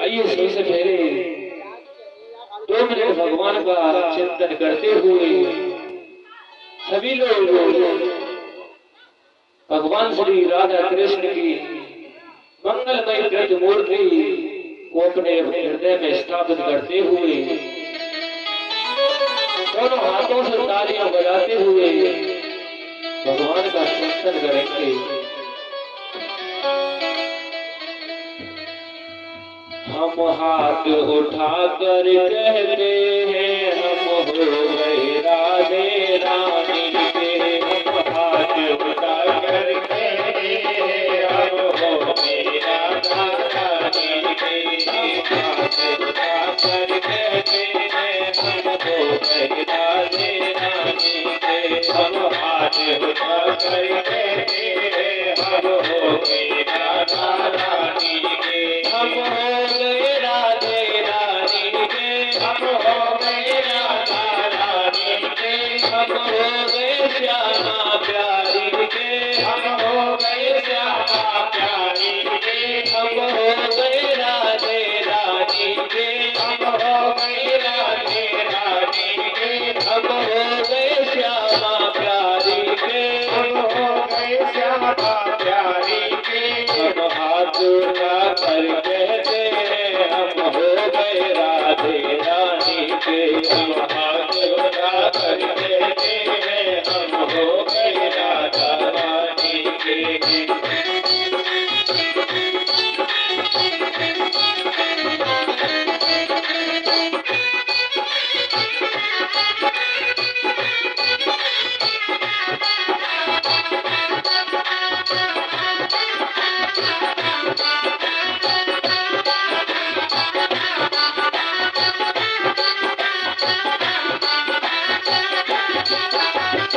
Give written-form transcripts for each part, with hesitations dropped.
आइए सबसे पहले 2 मिनट भगवान का चिंतन करते हुए सभी लोग भगवान श्री राधा कृष्ण की मंगलमय कृत मूर्ति को अपने हृदय में स्थापित करते हुए दोनों हाथों से तालियां बजाते हुए भगवान का चिंतन करेंगे। हम हाथ उठाकर कहते हैं हम हो गए राधे रानी के। हम हाथ उठाकर कहते हैं हम हो गए राधा रानी के। हम हाथ उठाकर कहते हैं हम हो गए राधे रानी के। हम हाथ उठाकर कहते हैं हम हो गए राधा रानी के। हम हो गए राधे रानी के। हम हो गए राधा रानी के। हम हो गए श्यामा प्यारी के। हम हो गए श्यामा प्यारी के। हम हो गए राधे रानी के। हम हो गए राधे रानी के। हम हो गए श्यामा प्यारी के। हम हो गए श्यामा प्यारी के। हम हाथ उठाकर कहते हैं हम हो गए राधे रानी के। हम हाथ उठाकर कहते हैं हम हो गए राधा रानी के।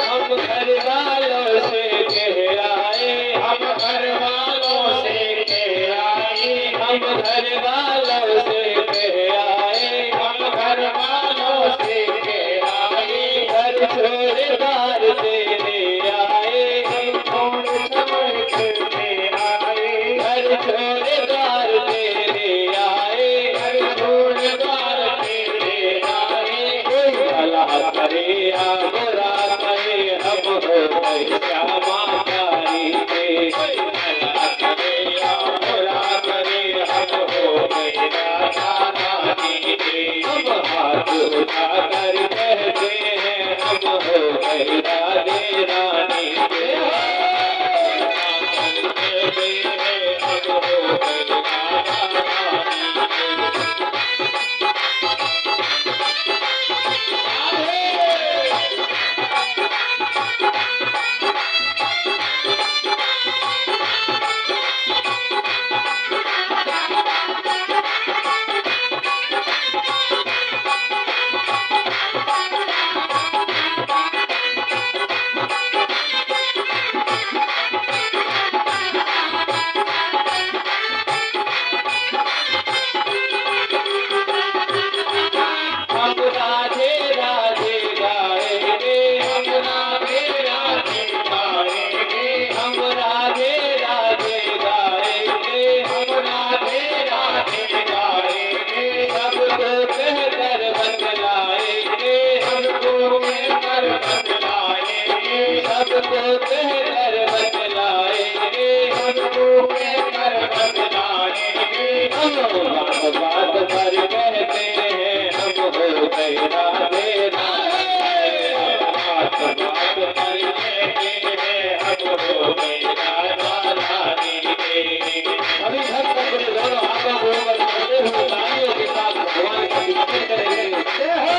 हम घर वालों से कह आए। हम घर वालों से कह आए। हम घर वालों से कह आए। हम घर वालों से कह आए। घर छोड़ बार देने आए। हम छोड़ देने आए। घर छोड़ बार देने आए। घर छोड़ बार देने आए। कोई भला करे या बुरा करे हम हो गए श्यामा प्यारी के। कोई भला करे या बुरा करे हम हो गए राधा रानी के। हम हाथ उठाकर कहते हैं हम हो गए राधे रानी के। कहते हैं हम हो गए राधा रानी के। हम राधे राधे गाएंगे। हम राधे राधे गाएंगे। हम राधे राधे गाएंगे। हम राधे राधे गाएंगे। सबको कहकर बतलाएंगे। सबको कहकर बतलाएंगे। सबको कहकर बतलाएंगे। सबको कहकर बतलाएंगे। हम बात पर कहते हैं हम हो गए राधे राधे। बात पर कहते हैं हम हो गए राधा रानी के। अभी भक्त अपने दोनों हाथों को ऊपर करते हुए तालियों के साथ भगवान का कीर्तन करेंगे। जय हो।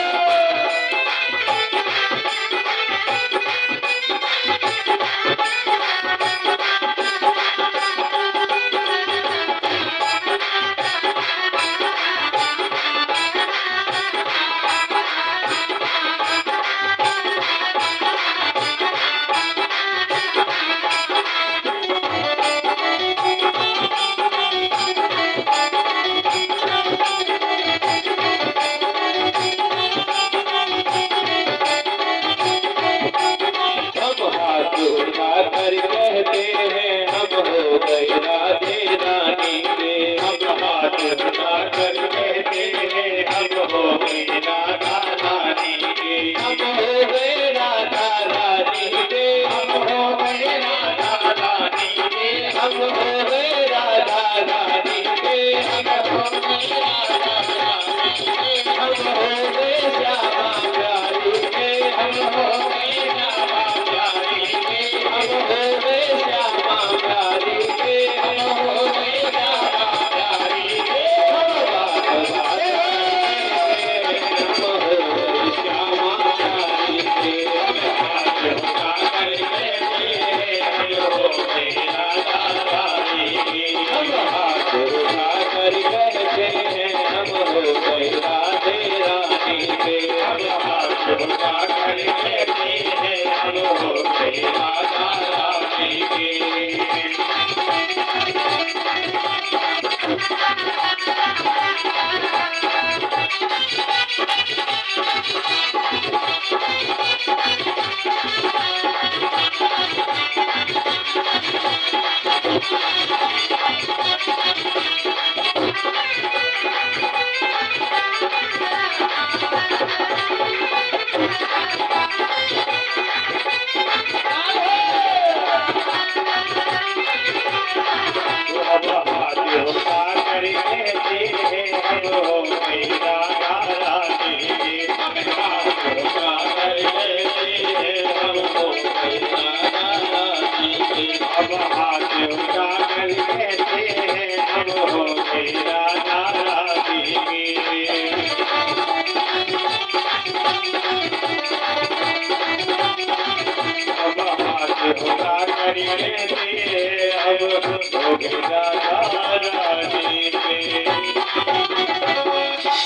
उठाकर कहते हैं हम हो गए राधे रानी के। हम हाथ उठाकर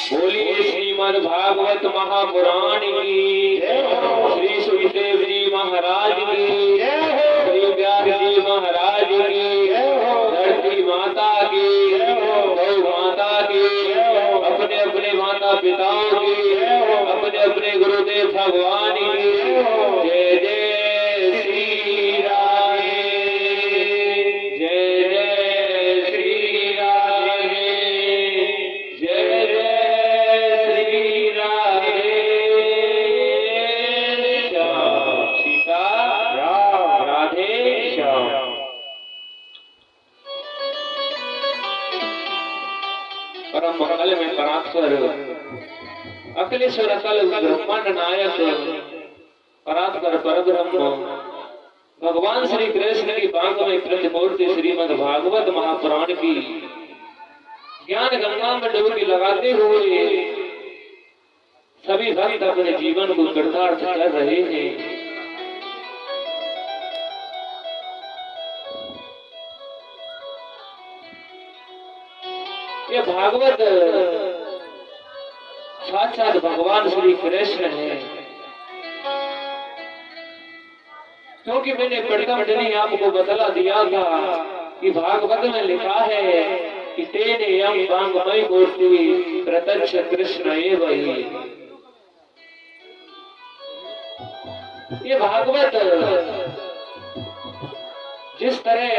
बोलिए श्रीमद् भागवत महापुराण की, श्री सुखदेव जी महाराज की, श्री व्यास जी महाराज की, धरती माता की, गौ माता की, अपने अपने माता पिताओं की, अपने अपने गुरुदेव भगवान की जय जय श्री राधे, जय जय श्री राधे, जय जय श्री राधे। श्याम सीता राम राधे श्याम। परम मंगल में परात्पर अखिलेश्वर अकल ब्रह्मांड नायक परात्पर परब्रह्म भगवान श्री कृष्ण की बांग में प्रतिमूर्ति श्रीमद् भागवत महापुराण की ज्ञान गंगा में डुबकी लगाते हुए सभी भक्त अपने जीवन को कृतार्थ कर रहे हैं। ये भागवत साक्षात भगवान श्री कृष्ण है, क्योंकि मैंने प्रथम दिन ही आपको बतला दिया था कि भागवत में लिखा है कि तेने यम वांगमय मूर्ति प्रत्यक्ष कृष्ण एव ही। ये भागवत जिस तरह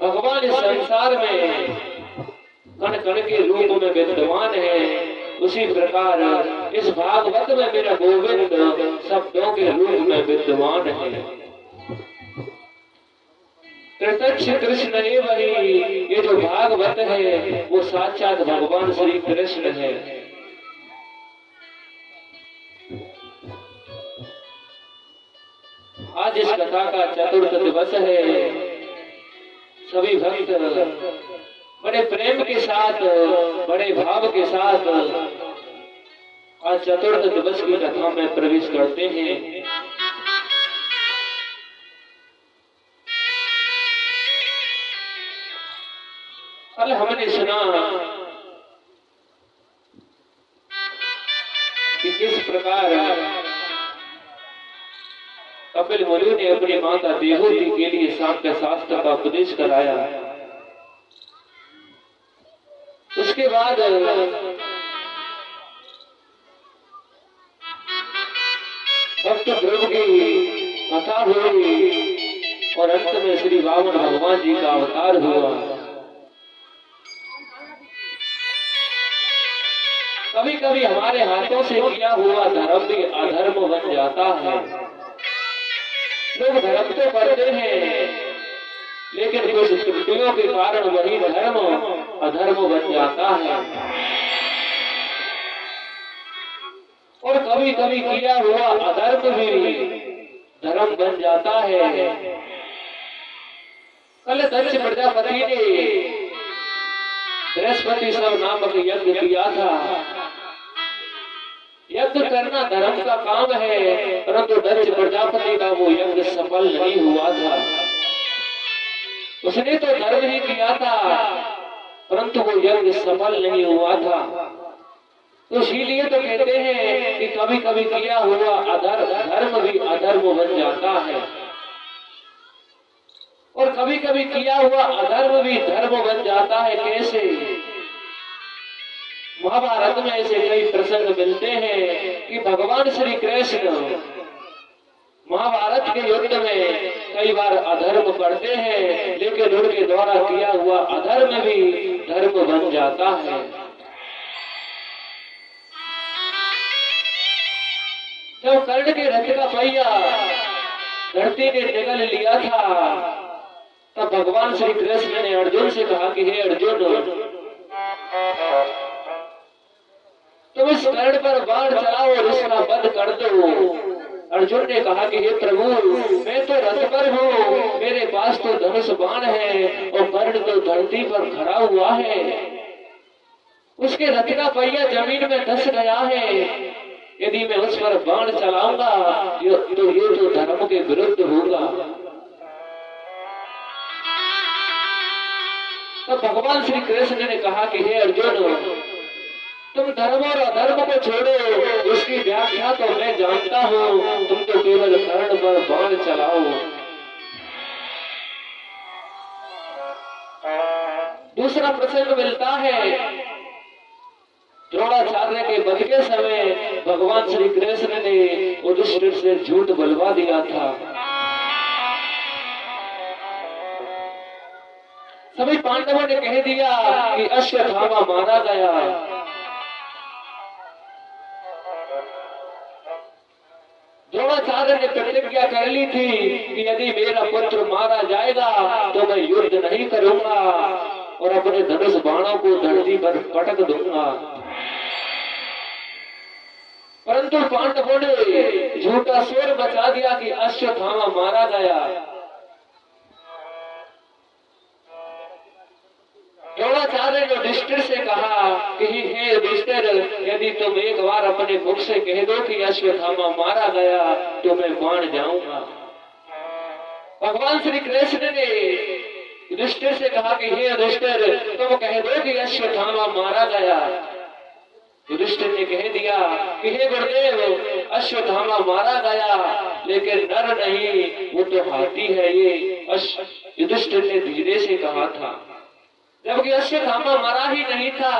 भगवान इस संसार में कण कण के रूप में विद्यमान है, उसी प्रकार इस भागवत में मेरा गोविंद शब्दों के रूप में विद्यमान है। प्रत्यक्ष कृष्ण एव ही, ये जो भागवत है वो साक्षात भगवान श्री कृष्ण है। आज इस कथा का चतुर्थ दिवस है। सभी भक्त बड़े प्रेम के साथ, बड़े भाव के साथ आज चतुर्थ दिवस की कथा में प्रवेश करते हैं। कल हमने सुना कि किस प्रकार कपिल मुनि ने अपनी माता देवहूति के लिए सांख्य शास्त्र का उपदेश कराया। उसके बाद भक्त ध्रुव की कथा हुई और अंत में श्री वामन भगवान जी का अवतार हुआ। कभी कभी हमारे हाथों से किया हुआ धर्म भी अधर्म बन जाता है। लोग धर्म तो करते हैं, लेकिन कुछ त्रुटियों के कारण वही धर्म अधर्म बन जाता है। और कभी कभी किया हुआ अधर्म भी धर्म बन जाता है। कल दक्ष प्रजापति ने बृहस्पति सब नामक यज्ञ किया था। यज्ञ करना धर्म का काम है, परंतु दक्ष प्रजापति का वो यज्ञ सफल नहीं हुआ था। उसने तो धर्म ही किया था, परंतु वो यज्ञ सफल नहीं हुआ था। तो इसीलिए तो कहते हैं कि कभी कभी किया हुआ धर्म भी अधर्म बन जाता है, और कभी कभी किया हुआ अधर्म भी धर्म बन जाता है। कैसे? महाभारत में ऐसे कई प्रसंग मिलते हैं कि भगवान श्री कृष्ण महाभारत के युद्ध में कई बार अधर्म करते हैं, लेकिन उनके द्वारा किया हुआ अधर्म भी धर्म बन जाता है। जब कर्ण के रथ का पहिया धरती ने निगल लिया था, तब भगवान श्री कृष्ण ने अर्जुन से कहा कि हे अर्जुन, तुम इस कर्ण पर बाण चलाओ और इसका वध कर दो। अर्जुन ने कहा कि हे प्रभु, मैं तो रथ पर हूँ, मेरे पास तो धनुष बाण है और कर्ण तो धरती पर खड़ा हुआ है। उसके रथ का पहिया जमीन में धंस गया है। यदि मैं उस पर बाण चलाऊंगा तो ये तो धर्म के विरुद्ध होगा। तो भगवान श्री कृष्ण ने कहा कि हे अर्जुन, तुम धर्म और अधर्म को छोड़ो, उसकी व्याख्या तो मैं जानता हूँ, तुम तो केवल कर्ण पर बाण चलाओ। दूसरा प्रसंग मिलता है, द्रोणाचार्य के वध के समय भगवान श्री कृष्ण ने युधिष्ठिर से झूठ बुलवा दिया था। सभी पांडवों ने कह दिया कि अश्वत्थामा मारा गया। द्रोणाचार्य ने प्रतिज्ञा कर ली थी कि यदि मेरा पुत्र मारा जाएगा तो मैं युद्ध नहीं करूंगा और अपने धनुष बाणों को धरती पर पटक दूंगा। परंतु पांडवों ने झूठा शोर मचा दिया कि अश्वत्थामा मारा गया। द्रोणाचार्य ने युधिष्ठिर से कहा कि हे युधिष्ठिर, यदि तुम एक बार अपने मुख से कह दो कि अश्वत्थामा मारा गया तो मैं मान जाऊंगा। भगवान श्री कृष्ण ने युधिष्ठिर से कहा कि हे युधिष्ठिर, तुम कह दो कि अश्वत्थामा मारा गया। युधिष्ठिर ने कह दिया कि हे गुरुदेव, अश्वत्थामा मारा गया, लेकिन नर नहीं, वो तो हाथी है। ये युधिष्ठिर ने धीरे से कहा था, जबकि अश्वत्थामा मरा ही नहीं था,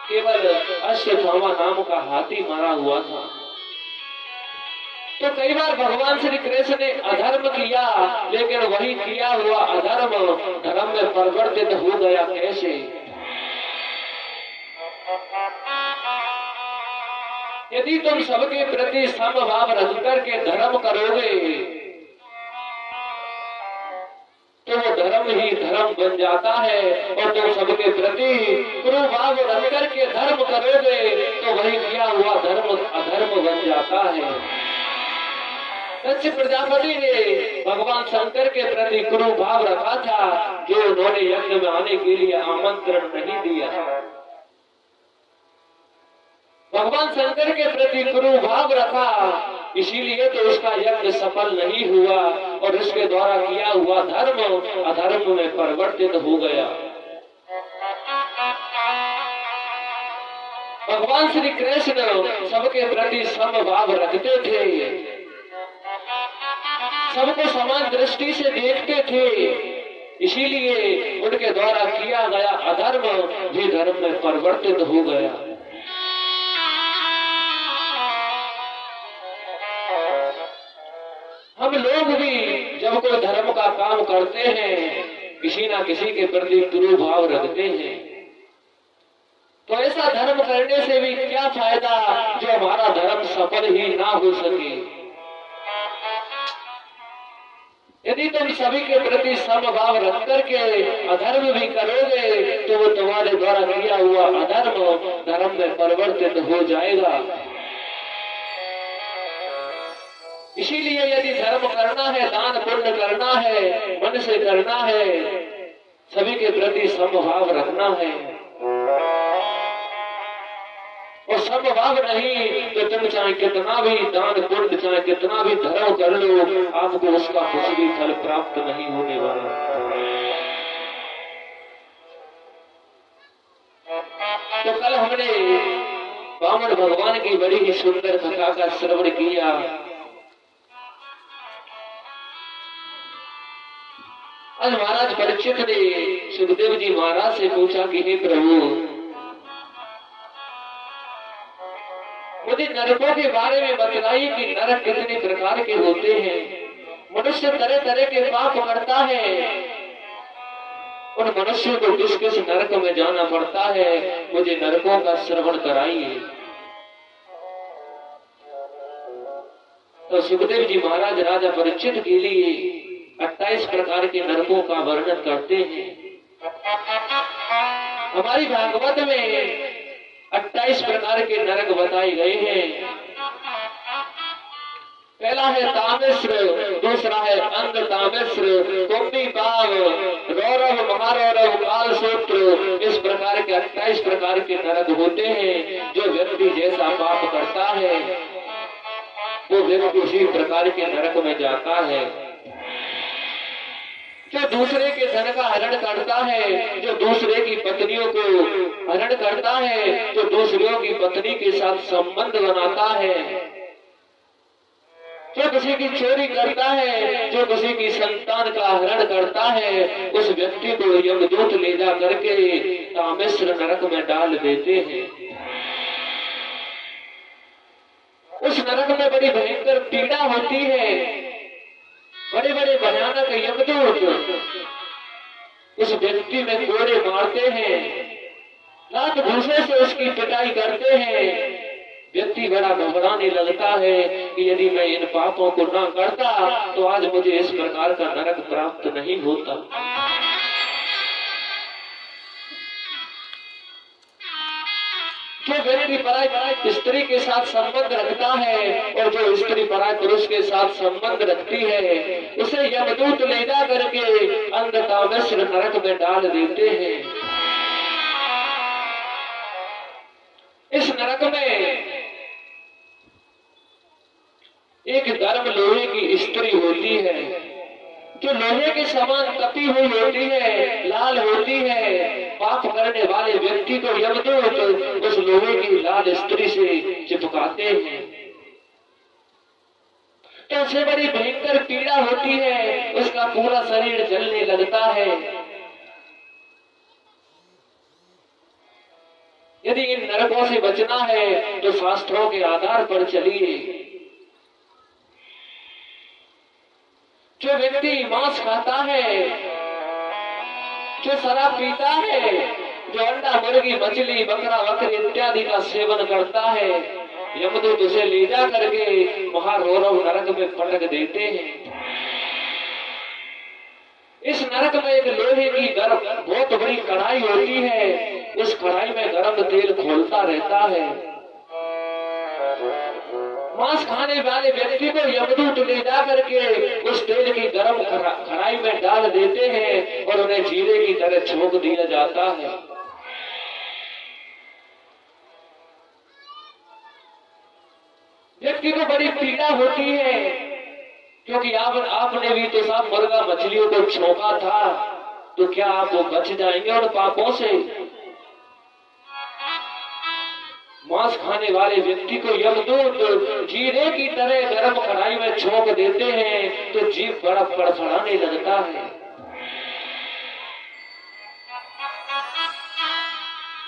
केवल अश्वत्थामा नाम का हाथी मरा हुआ था। तो कई बार भगवान श्री कृष्ण ने अधर्म किया, लेकिन वही किया हुआ अधर्म धर्म में परिवर्तित हो गया। कैसे? यदि तुम सबके प्रति समभाव रख करके धर्म करोगे तो वो धर्म ही धर्म बन जाता है, और तुम सबके प्रति कुरुभाव रख करके धर्म करोगे तो वही किया हुआ धर्म अधर्म बन जाता है। दक्ष प्रजापति ने भगवान शंकर के प्रति कुरुभाव रखा था, जो उन्होंने यज्ञ में आने के लिए आमंत्रण नहीं दिया। भगवान शंकर के प्रति कुरुभाव रखा, इसीलिए तो उसका यज्ञ सफल नहीं हुआ और उसके द्वारा किया हुआ धर्म अधर्म में परिवर्तित हो गया। भगवान श्री कृष्ण सबके प्रति समभाव रखते थे, सबको समान दृष्टि से देखते थे, इसीलिए उनके द्वारा किया गया अधर्म भी धर्म में परिवर्तित हो गया। हम लोग भी जब कोई धर्म का काम करते हैं, किसी ना किसी के प्रति कुरुभाव रखते हैं, तो ऐसा धर्म करने से भी क्या फायदा जो हमारा धर्म सफल ही ना हो सके। यदि तुम सभी के प्रति समभाव रख करके अधर्म भी करोगे तो वो तुम्हारे द्वारा किया हुआ अधर्म धर्म में परिवर्तित हो जाएगा। इसीलिए यदि धर्म करना है, दान पुण्य करना है, मन से करना है, सभी के प्रति समभाव रखना है। और समभाव नहीं तो तुम चाहे कितना भी दान पुण्य, चाहे कितना भी धर्म कर लो, आपको उसका कुछ भी फल प्राप्त नहीं होने वाला। तो कल हमने वामन भगवान की बड़ी ही सुंदर कथा का श्रवण किया। आज महाराज परीक्षित ने सुखदेव जी महाराज से पूछा कि हे प्रभु, नरकों के बारे में बतलाई कि नरक कितने प्रकार के होते हैं। मनुष्य तरह तरह के पाप करता है, उन मनुष्यों को किस किस नरक में जाना पड़ता है, मुझे नरकों का श्रवण कराइए। तो सुखदेव जी महाराज राजा परीक्षित के लिए 28 प्रकार के नरकों का वर्णन करते हैं। हमारी भागवत में 28 प्रकार के नरक बताए गए हैं। पहला है तामेश्र, दूसरा है अंग तामेश्र, कुंभी पाव, रौरव, महारौरव, काल सूत्र। इस प्रकार के 28 प्रकार के नरक होते हैं। जो व्यक्ति जैसा पाप करता है वो व्यक्ति उसी प्रकार के नरक में जाता है। जो दूसरे के धन का हरण करता है, जो दूसरे की पत्नियों को हरण करता है, जो दूसरों की पत्नी के साथ संबंध बनाता है, जो किसी की चोरी करता है, जो किसी की संतान का हरण करता है, उस व्यक्ति को यमदूत ले जा करके तामेश्वर नरक में डाल देते हैं। उस नरक में बड़ी भयंकर पीड़ा होती है। बड़े बड़े भयानक यमदूत उस व्यक्ति में कोड़े मारते हैं, लात घूसे से उसकी पिटाई करते हैं। व्यक्ति बड़ा घबराने लगता है कि यदि मैं इन पापों को ना करता तो आज मुझे इस प्रकार का नरक प्राप्त नहीं होता। जो व्यक्ति पराई स्त्री के साथ संबंध रखता है और जो स्त्री पराई पुरुष के साथ संबंध रखती है, उसे यमदूत ले जा करके अंग तामेश्वर नरक में डाल देते हैं। इस नरक में एक गर्म लोहे की स्त्री होती है, जो लोहे के समान तपी हुई होती है, लाल होती है। पाप करने वाले व्यक्ति को यमदूत उस लोहे की लाल स्त्री से चिपकाते हैं तो उसे बड़ी भयंकर पीड़ा होती है, उसका पूरा शरीर जलने लगता है। यदि इन नरकों से बचना है तो शास्त्रों के आधार पर चलिए। जो व्यक्ति मांस खाता है, जो शराब पीता है, जो अंडा, मुर्गी, मछली, बकरा, बकरी इत्यादि का सेवन करता है, यमदूत उसे ले जा करके महारौरव नरक में पटक देते हैं। इस नरक में एक लोहे की गर्म बहुत बड़ी कढ़ाई होती है। उस कढ़ाई में गर्म तेल खोलता रहता है। मांस खाने वाले व्यक्ति को यमदूत ले जा करके उस तेल की गर्म कढ़ाई में डाल देते हैं और उन्हें जीरे की तरह छोंक दिया जाता है। व्यक्ति को बड़ी पीड़ा होती है, क्योंकि आपने भी तो साहब मुर्गा मछलियों को छोंका था, तो क्या आप वो बच जाएंगे उन पापों से? मांस खाने वाले व्यक्ति को यमदूत जीरे की तरह गर्म कढ़ाई में छोंक देते हैं तो जीभ बड़ा फड़फड़ाने लगता है।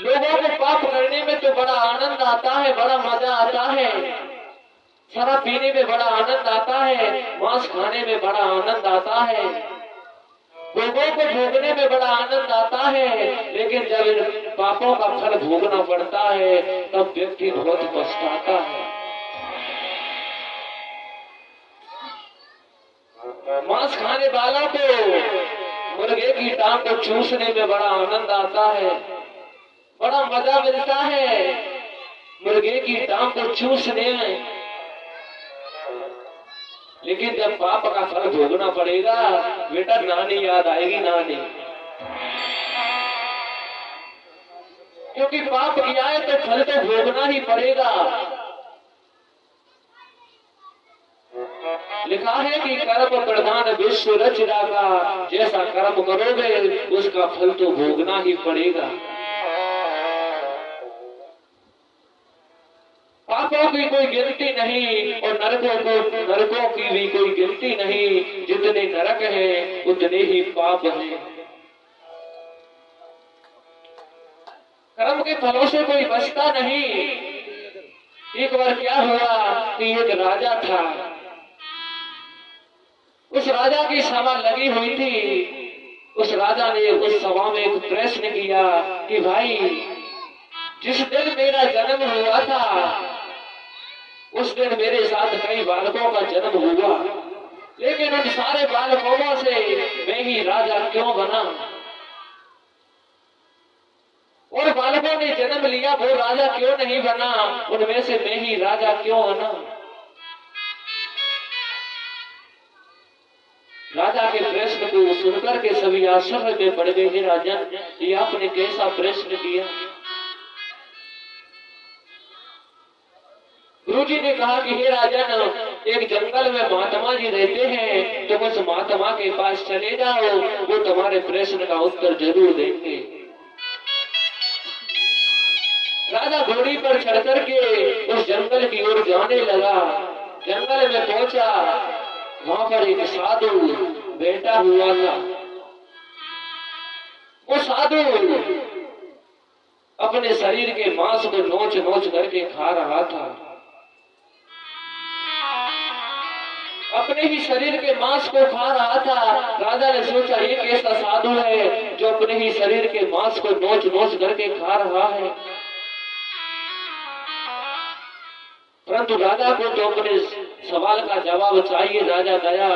लोगों को पाप करने में तो बड़ा आनंद आता है, बड़ा मजा आता है। शराब पीने में बड़ा आनंद आता है, मांस खाने में बड़ा आनंद आता है, भोगों को भोगने में बड़ा आनंद आता है। लेकिन जब इन पापों का फल भोगना पड़ता है तब व्यक्ति बहुत पछताता है। मांस खाने वालों को मुर्गे की टांग को चूसने में बड़ा आनंद आता है, बड़ा मजा मिलता है मुर्गे की टांग को चूसने में। लेकिन जब पाप का फल भोगना पड़ेगा, बेटा नानी याद आएगी, नानी। क्योंकि पाप किया है तो फल तो भोगना ही पड़ेगा। लिखा है कि कर्म प्रधान विश्व रचना का, जैसा कर्म करोगे उसका फल तो भोगना ही पड़ेगा। पापों की कोई गिनती नहीं और नरकों की भी कोई गिनती नहीं। जितने नरक हैं उतने ही पाप हैं। कर्म के फलों से कोई बचता नहीं। एक बार क्या हुआ कि एक राजा था, उस राजा की सभा लगी हुई थी। उस राजा ने उस सभा में एक प्रश्न किया कि भाई, जिस दिन मेरा जन्म हुआ था उस दिन मेरे साथ कई बालकों का जन्म हुआ, लेकिन उन सारे बालकों से मैं ही राजा क्यों बना? और बालकों ने जन्म लिया, वो राजा क्यों नहीं बना? उनमें से मैं ही राजा क्यों बना? राजा के प्रश्न को सुनकर के सभी आश्चर्य में पड़ गए। हे राजन, ये आपने कैसा प्रश्न किया? गुरुजी ने कहा कि हे राजन, एक जंगल में महात्मा जी रहते हैं, तुम उस महात्मा के पास चले जाओ, वो तुम्हारे प्रश्न का उत्तर जरूर देंगे। राजा घोड़ी पर चढ़ करके उस जंगल की ओर जाने लगा। जंगल में पहुंचा, वहां पर एक साधु बैठा हुआ था। वो साधु अपने शरीर के मांस को नोच नोच करके खा रहा था। अपने ही शरीर के मांस को खा रहा था। राजा ने सोचा, ये कैसा साधु है जो अपने ही शरीर के मांस को नोच नोच करके खा रहा है। परंतु राजा को तो अपने सवाल का जवाब चाहिए। राजा गया,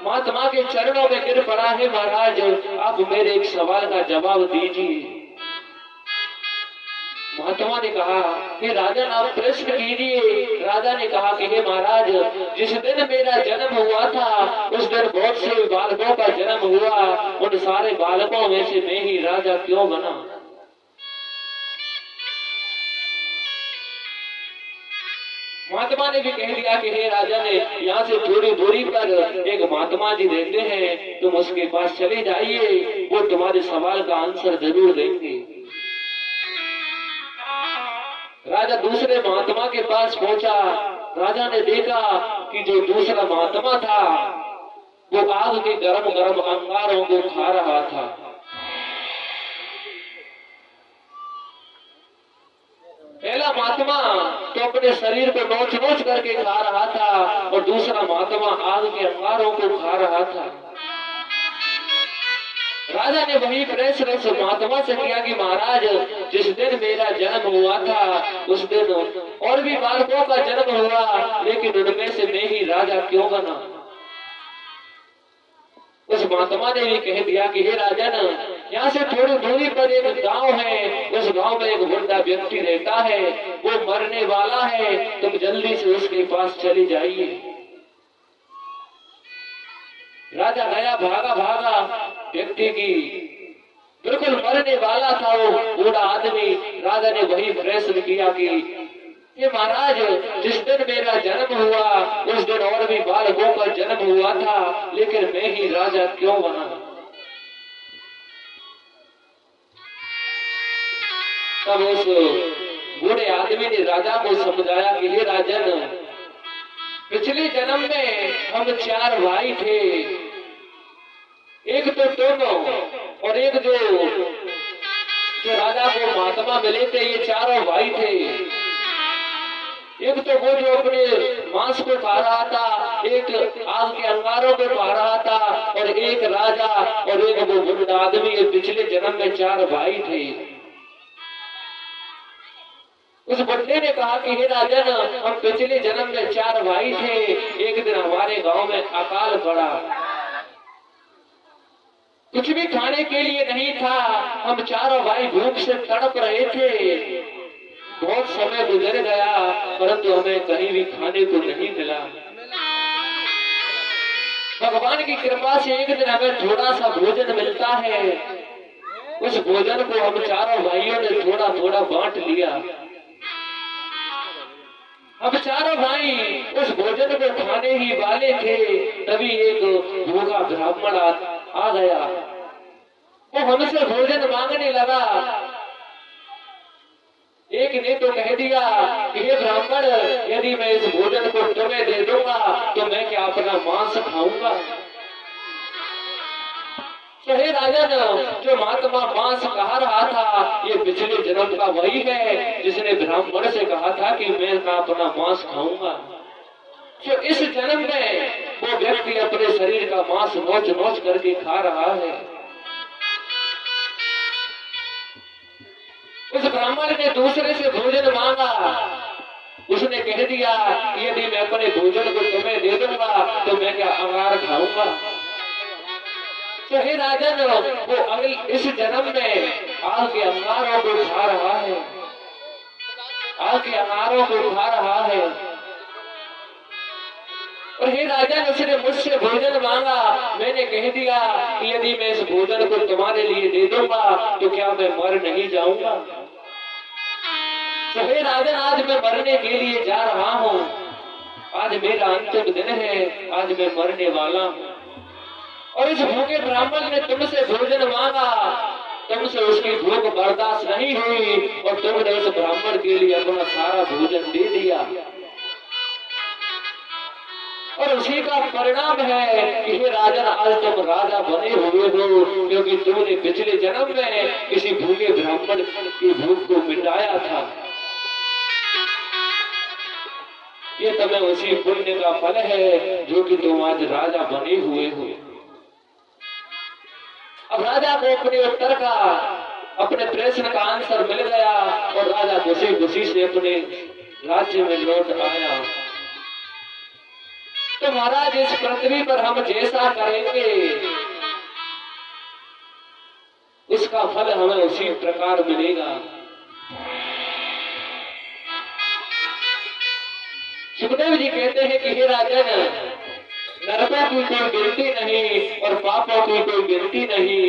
महात्मा के चरणों में गिर पड़ा, है महाराज, आप मेरे एक सवाल का जवाब दीजिए। महात्मा ने कहा कि राजन, आप प्रश्न कीजिए। राजा ने कहा कि हे महाराज, जिस दिन मेरा जन्म हुआ था उस दिन बहुत से बालकों का जन्म हुआ, उन सारे बालकों में से मैं ही राजा क्यों बना? महात्मा ने भी कह दिया कि हे राजन, यहाँ से थोड़ी दूरी पर एक महात्मा जी रहते हैं, तुम उसके पास चले जाइए, वो तुम्हारे सवाल का आंसर जरूर देंगे। राजा दूसरे महात्मा के पास पहुंचा। राजा ने देखा कि जो दूसरा महात्मा था वो आग के गरम गरम अंगारों को खा रहा था। पहला महात्मा तो अपने शरीर को नोच नोच करके खा रहा था और दूसरा महात्मा आग के अंगारों को खा रहा था। राजा ने वही प्रश्न उस महात्मा से किया कि महाराज, जिस दिन मेरा जन्म हुआ था उस दिन और भी बालकों का जन्म हुआ, लेकिन उनमें से मैं ही राजा क्यों बना? उस महात्मा ने भी कह दिया कि हे राजन, यहाँ से थोड़ी दूरी पर एक गांव है, उस गांव में एक बुढ़ा व्यक्ति रहता है, वो मरने वाला है, तुम जल्दी से उसके पास चली जाइए। राजा गया, भागा भागा, व्यक्ति की बिल्कुल मरने वाला था वो बूढ़ा आदमी। राजा ने वही प्रश्न किया कि ये महाराज, जिस दिन मेरा जन्म हुआ उस दिन और भी बालकों का जन्म हुआ था, लेकिन मैं ही राजा क्यों बना? तब उस बूढ़े आदमी ने राजा को समझाया कि हे राजन, पिछले जन्म में हम 4 भाई थे, एक तो तुम और एक जो राजा को महात्मा मिले थे, ये 4 भाई थे। एक तो वो जो अपने मांस को खा रहा था, एक आग के अंगारों को खा रहा था, और एक राजा और एक वो बुढ़ा आदमी। ये पिछले जन्म में 4 भाई थे। उस बुढ़े ने कहा कि हे राजन, हम पिछले जन्म में 4 भाई थे, एक दिन हमारे गांव में अकाल पड़ा, कुछ भी खाने के लिए नहीं था, हम 4 भाई भूख से तड़प रहे थे। बहुत समय गुजर गया परंतु हमें कहीं भी खाने को नहीं मिला। भगवान की कृपा से एक दिन हमें थोड़ा सा भोजन मिलता है। उस भोजन को हम 4 भाइयों ने थोड़ा थोड़ा बांट लिया। अब 4 भाई उस भोजन को खाने ही वाले थे, तभी एक भूखा ब्राह्मण आ गया। वो हमसे भोजन मांगने लगा। एक ने तो कह दिया कि हे ब्राह्मण, यदि मैं इस भोजन को तुम्हें दे दूंगा तो मैं क्या अपना मांस खाऊंगा? तो हे राजन, जो महात्मा मांस कहा रहा था ये पिछले जन्म का वही है जिसने ब्राह्मण से कहा था कि मैं अपना मांस खाऊंगा। तो इस जन्म में वो व्यक्ति अपने शरीर का मांस नोच नोच करके खा रहा है। उस ब्राह्मण ने दूसरे से भोजन मांगा, उसने कह दिया कि यदि मैं अपने भोजन को तुम्हें दे दूंगा तो मैं क्या अंगार खाऊंगा। तो हे राजन, वो इस जन्म में आग के अंगारों को खा रहा है, आग के अंगारों को खा रहा है। और हे राजन, उसने मुझसे भोजन मांगा, मैंने कह दिया कि यदि मैं इस भोजन को तुम्हारे लिए दे दूंगा तो क्या मैं मर नहीं जाऊंगा। तो हे राजन, आज मैं मरने के लिए जा रहा हूं, आज मेरा अंतिम दिन है, आज मैं मरने वाला हूं। और इस भूखे ब्राह्मण ने तुमसे भोजन मांगा, तुमसे उसकी भूख बर्दाश्त नहीं हुई और तुमने उस ब्राह्मण के लिए अपना सारा भोजन दे दिया। और उसी का परिणाम है कि हे राजन, आज तुम राजा बने हुए हो, क्योंकि तुमने पिछले जन्म में किसी भूखे ब्राह्मण की भूख को मिटाया था। ये तुम्हें उसी पुण्य का फल है जो कि तुम आज राजा बने हुए हो। अब राजा को अपने उत्तर का, अपने प्रश्न का आंसर मिल गया और राजा खुशी खुशी से अपने राज्य में लौट आया। तो महाराज, इस पृथ्वी पर हम जैसा करेंगे उसका फल हमें उसी प्रकार मिलेगा। सुखदेव जी कहते हैं कि हे राजन, नरकों की कोई गिनती नहीं और पापों की कोई गिनती नहीं।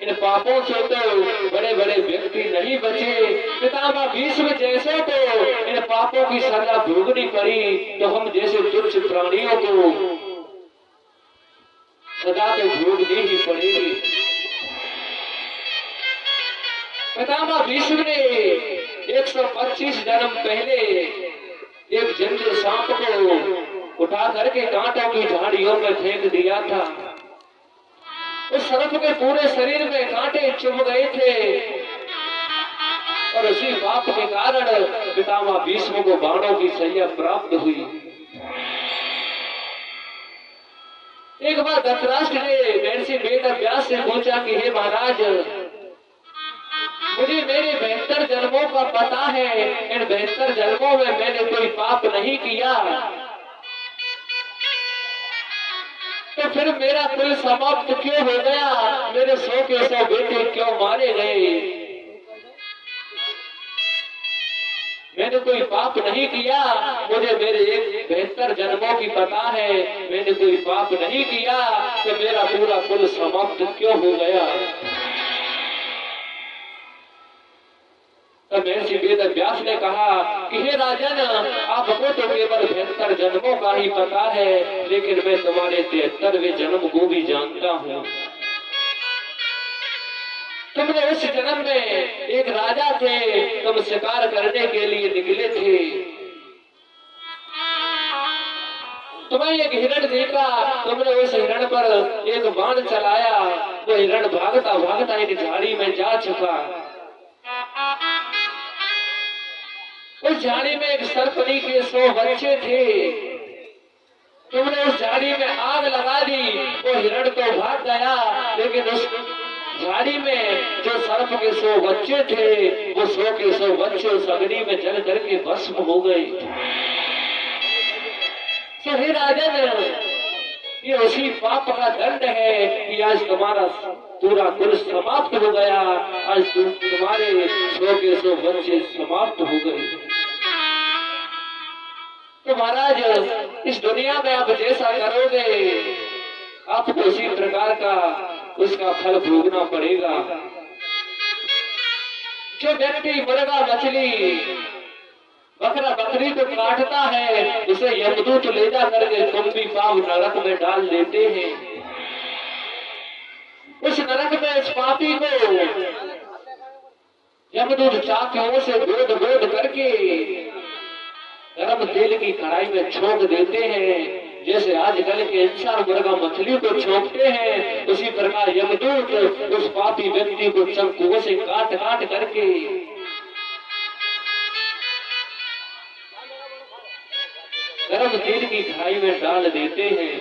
इन पापों से तो बड़े बड़े व्यक्ति नहीं बचे, पितामह भीष्म जैसे को इन पापों की सजा भोगनी पड़ी, तो हम जैसे तुच्छ प्राणियों को सजा तो भोगनी ही पड़ेगी। पितामह भीष्म ने 125 जन्म पहले एक जिंदे सांप को उठा करके कांटों की झाड़ियों में फेंक दिया था। उस सर्प के पूरे शरीर में कांटे चुभ गए थे और उसी पाप के कारण पितामह भीष्म को बाणों की सैया प्राप्त हुई। एक बार धृतराष्ट्र ने महर्षि वेदव्यास से पूछा कि हे महाराज, मुझे मेरे 72 जन्मों का पता है, इन 72 जन्मों में मैंने कोई पाप नहीं किया, तो फिर मेरा कुल समाप्त क्यों हो गया, मेरे 100 के 100 बेटे क्यों मारे गए। मैंने कोई पाप नहीं किया, मुझे मेरे 72 जन्मों की पता है, मैंने कोई पाप नहीं किया, तो मेरा पूरा कुल समाप्त क्यों हो गया। तब महर्षि वेदव्यास ने कहा कि हे राजन, आपको तो केवल 72 जन्मों का ही पता है, लेकिन मैं तुम्हारे 73वें जन्म को भी जानता हूँ। तुमने उस जन्म में एक राजा थे, तुम शिकार करने के लिए निकले थे, तुम्हें एक हिरण देखा, तुमने उस हिरण पर एक बाण चलाया, वो हिरण भागता भागता एक झाड़ी में जा छुपा। उस झाड़ी में एक सर्पनी के 100 बच्चे थे, तुमने उस झाड़ी में आग लगा दी, वो हिरण तो भाग गया, लेकिन उस झाड़ी में जो सर्प के 100 बच्चे थे, वो 100 के 100 बच्चे उस अग्नि में जल करके भस्म हो गए। तो हे राजन, ये उसी पाप का दंड है कि आज तुम्हारा पूरा कुल समाप्त हो गया, आज तुम्हारे 100 के 100 बच्चे समाप्त हो गए। तो महाराज, इस दुनिया में आप जैसा करोगे आपको उसी प्रकार का उसका फल भोगना पड़ेगा। जो व्यक्ति मुर्गा, मछली, बकरा, बकरी को काटता है, उसे यमदूत ले जा करके कुंभी पाप नरक में डाल देते हैं। उस नरक में इस पापी को यमदूत चाकू से गोद गोद करके गरम तेल की कढ़ाई में छोड़ देते हैं, जैसे आजकल के इंसान मुर्गा मछली को छोड़ते हैं, उसी प्रकार यमदूत उस पापी व्यक्ति को चाकुओं से काट काट करके गर्म तेल की खाई में डाल देते हैं।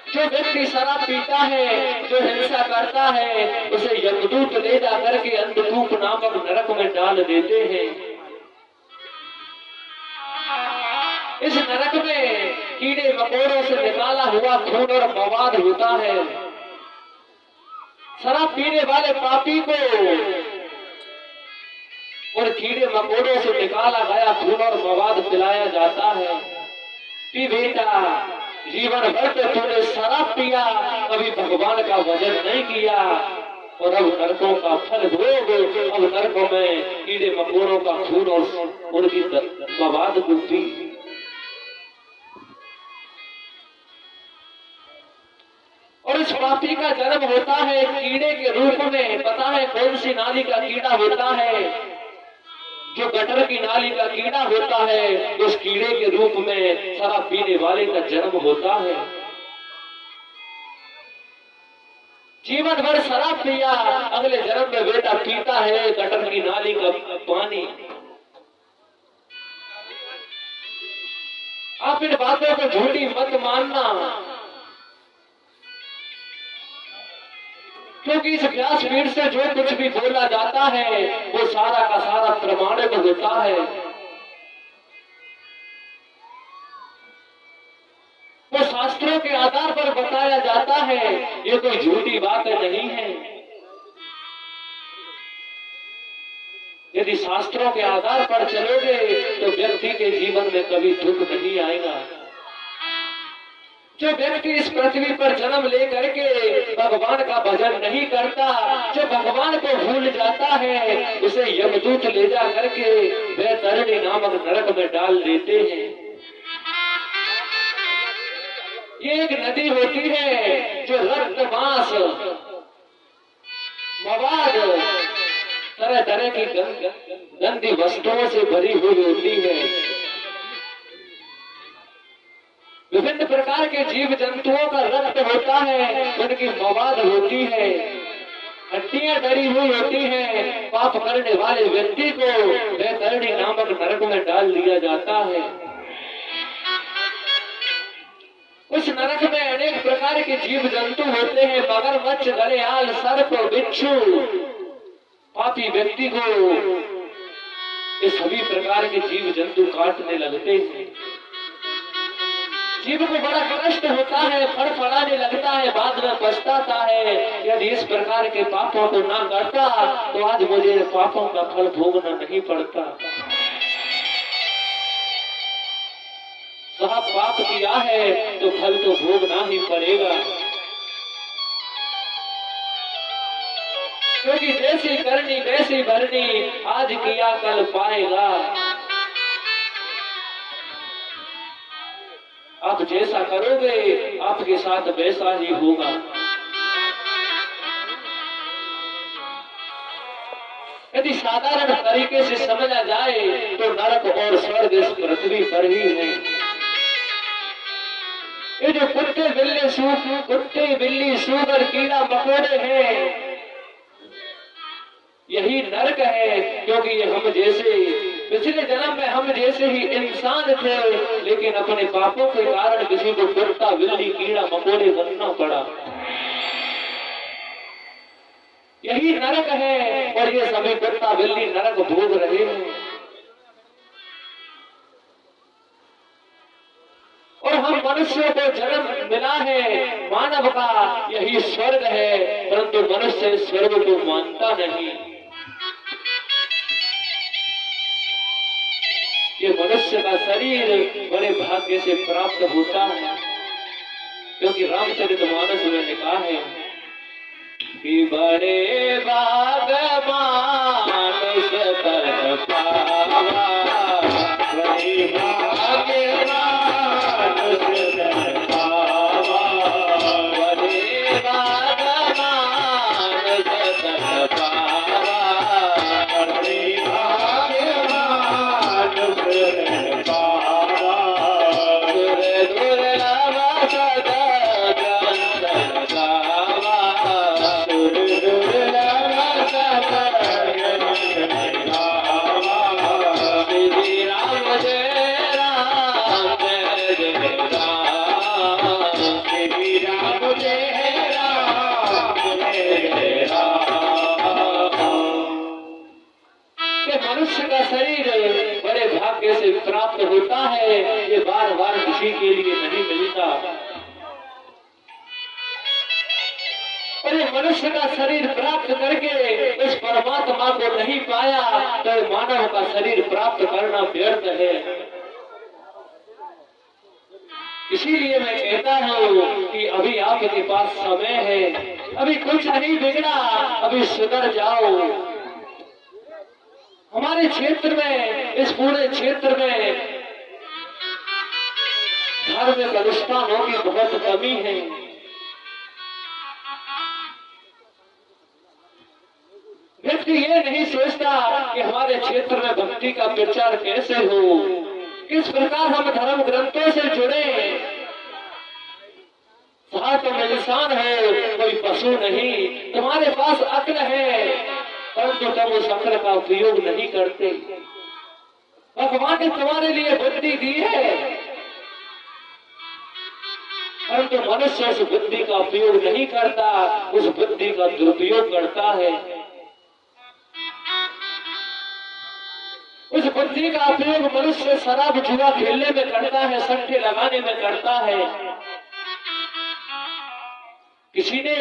जो व्यक्ति शराब पीता है, जो हिंसा करता है, उसे यमदूत ले जा करके अंधकूप नामक नरक में डाल देते हैं। इस नरक में कीड़े मकोड़ों से निकाला हुआ खून और मवाद होता है। शराब पीने वाले पापी को और कीड़े मकोड़ों से निकाला गया खून और मवाद पिलाया जाता है। कि बेटा, जीवन भर तो तूने शराब पिया, कभी भगवान का भजन नहीं किया, और अब नरकों का फल भोग। अब नरकों में कीड़े मकोड़ों का खून और उनकी मवाद को पी। और इस पापी का जन्म होता है कीड़े के रूप में। पता है कौन सी नाली का कीड़ा होता है? जो गटर की नाली का कीड़ा होता है, उस कीड़े के रूप में शराब पीने वाले का जन्म होता है। जीवन भर शराब पिया, अगले जन्म में बेटा पीता है गटर की नाली का पानी। आप इन बातों को झूठी मत मानना, क्योंकि इस व्यासपीठ से जो कुछ भी बोला जाता है वो सारा का सारा प्रमाणित होता है। वो शास्त्रों के आधार पर बताया जाता है, ये कोई झूठी बात नहीं है। यदि शास्त्रों के आधार पर चलोगे तो व्यक्ति के जीवन में कभी दुख नहीं आएगा। जो व्यक्ति इस पृथ्वी पर जन्म लेकर के भगवान का भजन नहीं करता, जो भगवान को भूल जाता है, उसे यमदूत ले जा करके वैतरणी नामक नरक में डाल देते हैं। ये एक नदी होती है जो रक्त मांस मवाद तरह तरह की गंदी वस्तुओं से भरी हुई होती है। विभिन्न प्रकार के जीव जंतुओं का रक्त होता है, उनकी मवाद होती है, हड्डियां डरी हुई होती हैं। पाप करने वाले व्यक्ति को वैतरणी नामक नरक में डाल दिया जाता है। उस नरक में अनेक प्रकार के जीव जंतु होते हैं, मगरमच्छ, घड़ियाल, सर्प, बिच्छू। पापी व्यक्ति को ये सभी प्रकार के जीव जंतु काटने लगते हैं। जीव को बड़ा कष्ट होता है, फड़फड़ाने लगता है, बाद में पछताता है, यदि इस प्रकार के पापों को ना करता तो आज मुझे पापों का फल भोगना नहीं पड़ता। साहब पाप किया है तो फल तो भोगना ही पड़ेगा, क्योंकि जैसी करनी वैसी भरनी, आज किया कल पाएगा। आप जैसा करोगे आपके साथ वैसा ही होगा। यदि साधारण तरीके से समझा जाए तो नरक और स्वर्ग इस पृथ्वी पर ही है। ये जो कुत्ते बिल्ली सूगर कीड़ा मकोड़े हैं, यही नरक है, क्योंकि ये हम जैसे पिछले जन्म में हम जैसे ही इंसान थे, लेकिन अपने पापों के कारण किसी को कुत्ता बिल्ली कीड़ा मकोड़े बनना पड़ा। यही नरक है, और ये सभी कुत्ता बिल्ली नरक भोग रहे हैं। और हम मनुष्यों को जन्म मिला है मानव का, यही स्वर्ग है, परंतु मनुष्य स्वर्ग को मानता नहीं। ये मनुष्य का शरीर बड़े भाग्य से प्राप्त होता है, क्योंकि रामचरितमानस में लिखा है कि बड़े भाग्यवान सतत पावा, बड़े भाग्यवान सतत पावा, बड़े भाग्यवान सतत पावा, बड़े भाग्यवान सतत पावा। किसी के लिए नहीं मिलता। और ये मनुष्य का शरीर प्राप्त करके इस परमात्मा को नहीं पाया तो मानव का शरीर प्राप्त करना व्यर्थ है। इसीलिए मैं कहता हूँ कि अभी आपके पास समय है, अभी कुछ नहीं बिगड़ा, अभी सुधर जाओ। हमारे क्षेत्र में, इस पूरे क्षेत्र में धार्मिक अनुष्ठानों की बहुत कमी है। व्यक्ति ये नहीं सोचता कि हमारे क्षेत्र में भक्ति का प्रचार कैसे हो, किस प्रकार हम धर्म ग्रंथों से जुड़े। तुम इंसान हो, कोई पशु नहीं। तुम्हारे पास अक्ल है परंतु तुम उस अक्ल का उपयोग नहीं करते। भगवान ने तुम्हारे लिए बुद्धि दी है परंतु मनुष्य उस बुद्धि का उपयोग नहीं करता, उस बुद्धि का दुरुपयोग करता है। उस बुद्धि का उपयोग मनुष्य शराब जुआ खेलने में करता है, सट्टे लगाने में करता है। किसी ने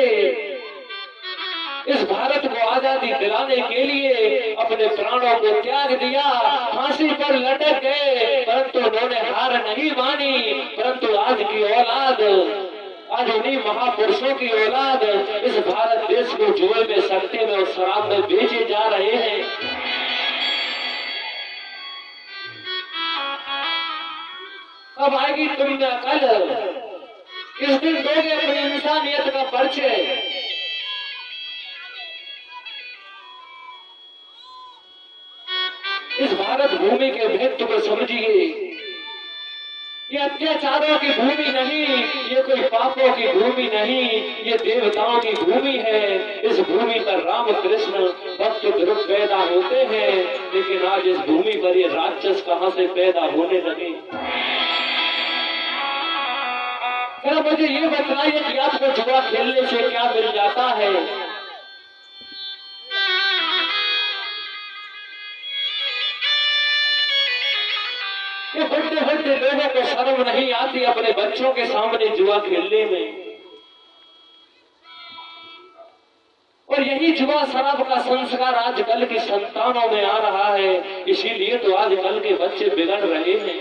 इस भारत को आजादी दिलाने के लिए अपने प्राणों को त्याग दिया, फांसी पर लटक गए परंतु उन्होंने हार नहीं मानी। परंतु आज की औलाद, आज उन्हीं महापुरुषों की औलाद इस भारत देश को जुए में, सट्टे में और शराब में बेचे जा रहे हैं। कब आएगी तुमने अकल? किस दिन दोगे अपनी इंसानियत का परिचय? इस भारत भूमि के महत्व को समझिए। ये अत्याचारों की भूमि नहीं, ये कोई पापों की भूमि नहीं, ये देवताओं की भूमि है। इस भूमि पर राम कृष्ण भक्त ध्रुव पैदा होते हैं, लेकिन आज इस भूमि पर ये राक्षस कहां से पैदा होने लगे? क्या मुझे ये बतलाइए कि आपको जुआ खेलने से क्या मिल जाता है? ये बड़े बड़े लोगों को शर्म नहीं आती अपने बच्चों के सामने जुआ खेलने में। और यही जुआ शराब का संस्कार आजकल की संतानों में आ रहा है, इसीलिए तो आजकल के बच्चे बिगड़ रहे हैं।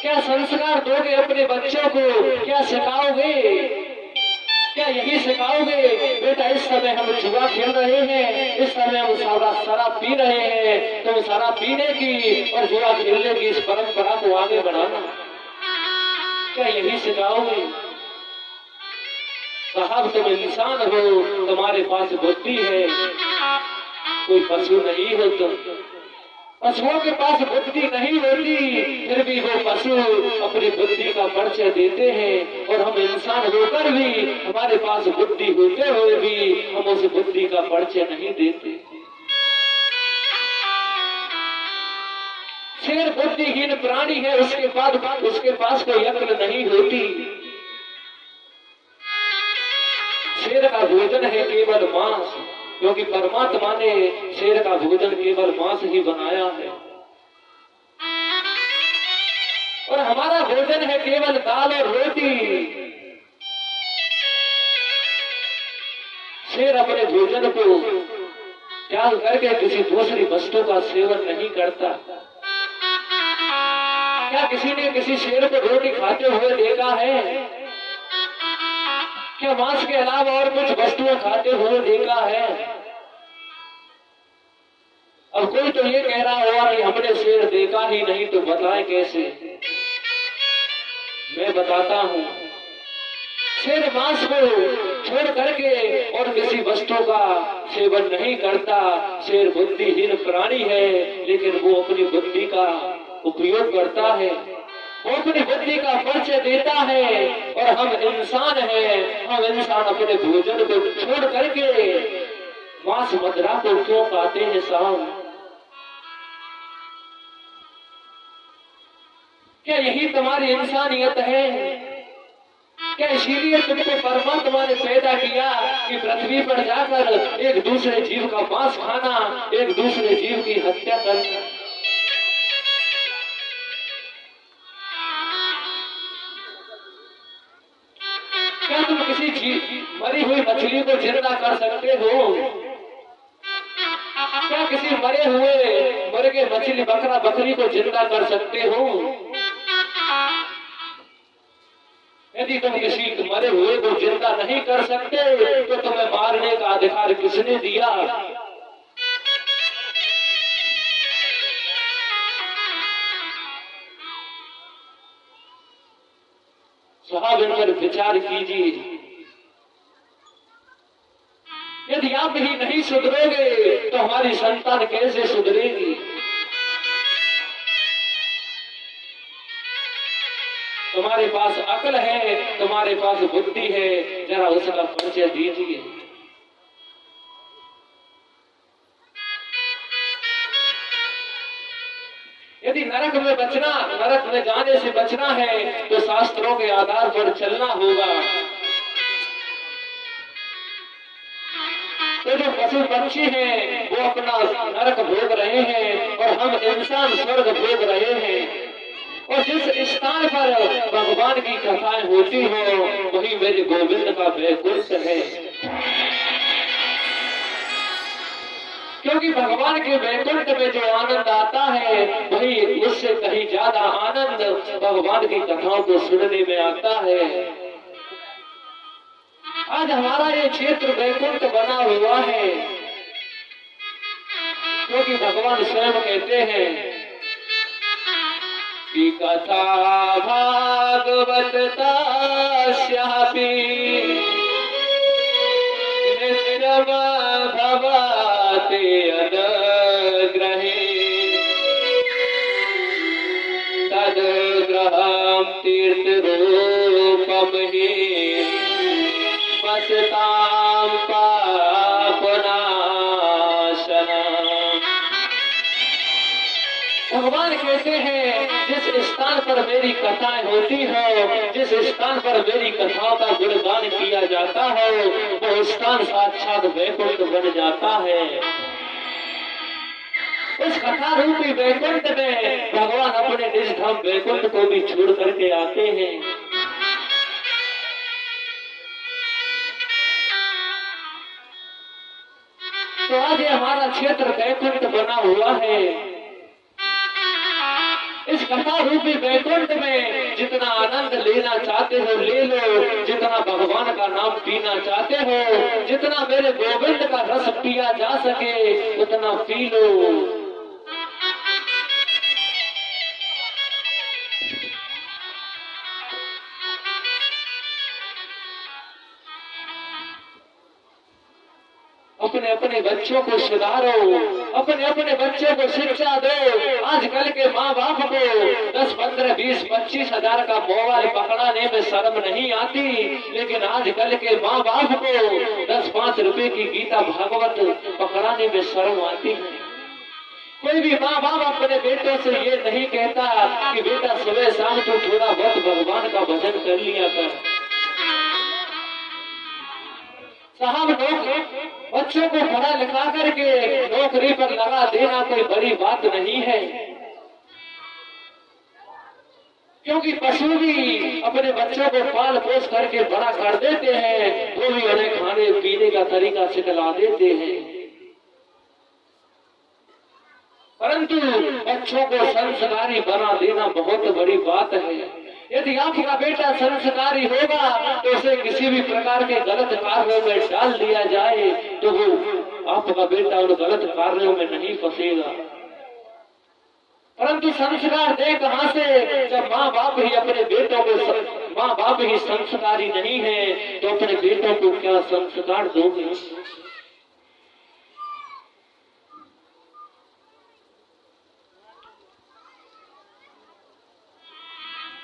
क्या संस्कार दोगे अपने बच्चों को? क्या सिखाओगे? क्या यही सिखाओगे बेटा इस समय हम जुआ खेल रहे हैं, इस समय हम शराब पी रहे हैं, तो शराब पीने की और जुआ खेलने की इस परंपरा को आगे बढ़ाना, क्या यही सिखाओगे? साहब तुम इंसान हो, तुम्हारे पास बुद्धि है, कोई पशु नहीं हो। तुम पशुओं के पास बुद्धि नहीं होती, फिर भी वो पशु अपनी बुद्धि का परिचय देते हैं। और हम इंसान होकर भी, हमारे पास बुद्धि होते हुए भी हम उस बुद्धि का परिचय नहीं देते। शेर बुद्धिहीन प्राणी है, उसके पास कोई अक्ल नहीं होती। शेर का भोजन है केवल मांस, क्योंकि परमात्मा ने शेर का भोजन केवल मांस ही बनाया है। और हमारा भोजन है केवल दाल और रोटी। शेर अपने भोजन को त्याग करके किसी दूसरी वस्तु का सेवन नहीं करता। क्या किसी ने किसी शेर को रोटी खाते हुए देखा है? क्या मांस के अलावा और कुछ वस्तुएं खाते हुए देखा है? अब कोई तो ये कह रहा होगा कि हमने शेर देखा ही नहीं, तो बताएं कैसे? मैं बताता हूं। शेर मांस को छोड़ करके और किसी वस्तु का सेवन नहीं करता। शेर बुद्धिहीन प्राणी है, लेकिन वो अपनी बुद्धि का उपयोग करता है, वो अपनी बुद्धि का परिचय देता है। और हम इंसान हैं, हम इंसान अपने भोजन को छोड़ करके मांस मदिरा को क्यों खाते हैं साहब? क्या यही तुम्हारी इंसानियत है? क्या इसीलिए तुमको परमात्मा ने पैदा किया कि पृथ्वी पर जाकर एक दूसरे जीव का मांस खाना, एक दूसरे जीव की हत्या करना? क्या तुम किसी मरी हुई मछली को जिंदा कर सकते हो? क्या किसी मर के मछली बकरा बकरी को जिंदा कर सकते हो? यदि तुम किसी मरे हुए को जिंदा नहीं कर सकते तो तुम्हें मारने का अधिकार किसने दिया? साहब, इन पर विचार कीजिए। यदि आप ही नहीं सुधरोगे तो हमारी संतान कैसे सुधरेगी? तुम्हारे पास अकल है, तुम्हारे पास बुद्धि है, जरा उसका परिचय दीजिए। यदि नरक में जाने से बचना है तो शास्त्रों के आधार पर चलना होगा। तो जो पशु पक्षी हैं वो अपना नरक भोग रहे हैं और हम इंसान स्वर्ग भोग रहे हैं। और जिस स्थान पर भगवान की कथाएं होती हो वही मेरे गोविंद का वैकुंठ है। क्योंकि भगवान के वैकुंठ में जो आनंद आता है वही उससे कहीं ज्यादा आनंद भगवान की कथाओं को सुनने में आता है। आज हमारा ये क्षेत्र वैकुंठ बना हुआ है क्योंकि भगवान स्वयं कहते हैं कि कथा भागवत तास्यापि नित्यम भवते अदग्रहे तदग्रहं तीर्थरूपम हि बसतां पापनाशनम्। भगवान कहते हैं जिस स्थान पर मेरी कथाएं होती हो, जिस स्थान पर मेरी कथाओं का गुणगान किया जाता हो वो स्थान साक्षात वैकुंठ बन जाता है। उस कथा रूपी वैकुंठ में भगवान अपने निज धाम वैकुंठ को भी छोड़ करके आते हैं। तो आज हमारा क्षेत्र वैकुंठ बना हुआ है। इस कथा रूपी वैकुंठ में जितना आनंद लेना चाहते हो ले लो, जितना भगवान का नाम पीना चाहते हो, जितना मेरे गोविंद का रस पिया जा सके उतना पी लो। अपने अपने बच्चों को सुधारो, अपने अपने बच्चों को शिक्षा दो। आजकल के माँ बाप को 10, 15, 20, 25 हजार का मोबाइल पकड़ाने में शर्म नहीं आती, लेकिन आजकल के माँ बाप को 10-5 रुपए की गीता भागवत पकड़ाने में शर्म आती है। कोई भी माँ बाप अपने बेटों से ये नहीं कहता कि बेटा सुबह शाम तू थोड़ा बहुत भगवान का भजन कर लिया कर। साहब, बच्चों को पढ़ा लिखा करके नौकरी पर लगा देना कोई बड़ी बात नहीं है, क्योंकि पशु भी अपने बच्चों को पाल पोस करके बड़ा कर देते हैं, वो भी उन्हें खाने पीने का तरीका सिखला देते हैं। परंतु बच्चों को संस्कारी बना देना बहुत बड़ी बात है। यदि आपका बेटा संस्कारी होगा तो उसे किसी भी प्रकार के गलत कार्यों में डाल दिया जाए तो वो आपका बेटा उन गलत कार्यों में नहीं फंसेगा। परंतु संस्कार दे कहां से, जब माँ बाप ही अपने बेटों को, माँ बाप ही संस्कारी नहीं है तो अपने बेटों को क्या संस्कार दोगे?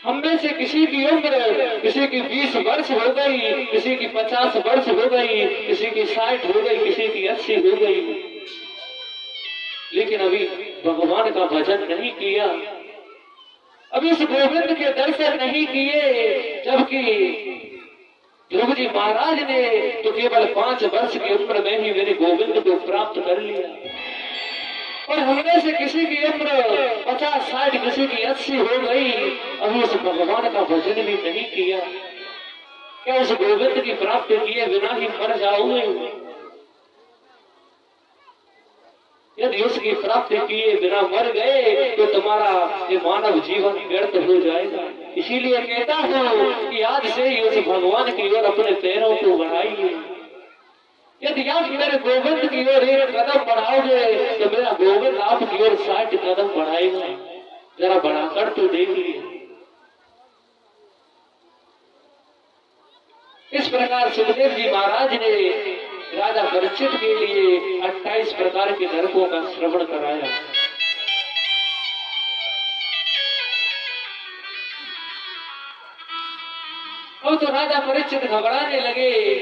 हम में से किसी की उम्र, किसी की 20 वर्ष हो गई, किसी की 50 वर्ष हो गई, किसी की 60 हो गई, किसी की 80 हो गई, लेकिन अभी भगवान का भजन नहीं किया, अभी उस गोविंद के दर्शन नहीं किए, जबकि ध्रुव जी महाराज ने तो केवल 5 वर्ष की उम्र में ही मेरे गोविंद को प्राप्त कर लिया, और हमने से किसी की उम्र 50-60, किसी की 80 हो गई, अभी उस भगवान का भजन भी नहीं किया। क्या उस गोविंद की प्राप्ति किए बिना ही मर जाओगे? यदि उसकी प्राप्ति किए बिना मर गए तो तुम्हारा ये मानव जीवन व्यर्थ हो जाएगा। इसीलिए कहता हूं कि आज से ही उस भगवान की ओर अपने पैरों को बढ़ाइए। यदि आप मेरे गोविंद की ओर एक कदम बढ़ाओगे तो मेरा गोविंद आपकी ओर 60 कदम बढ़ाएगा। जरा बढ़ाकर तो देखिए। इस प्रकार सुखदेव जी महाराज ने राजा परीक्षित के लिए 28 प्रकार के नरकों का श्रवण कराया। अब तो राजा परीक्षित घबराने लगे,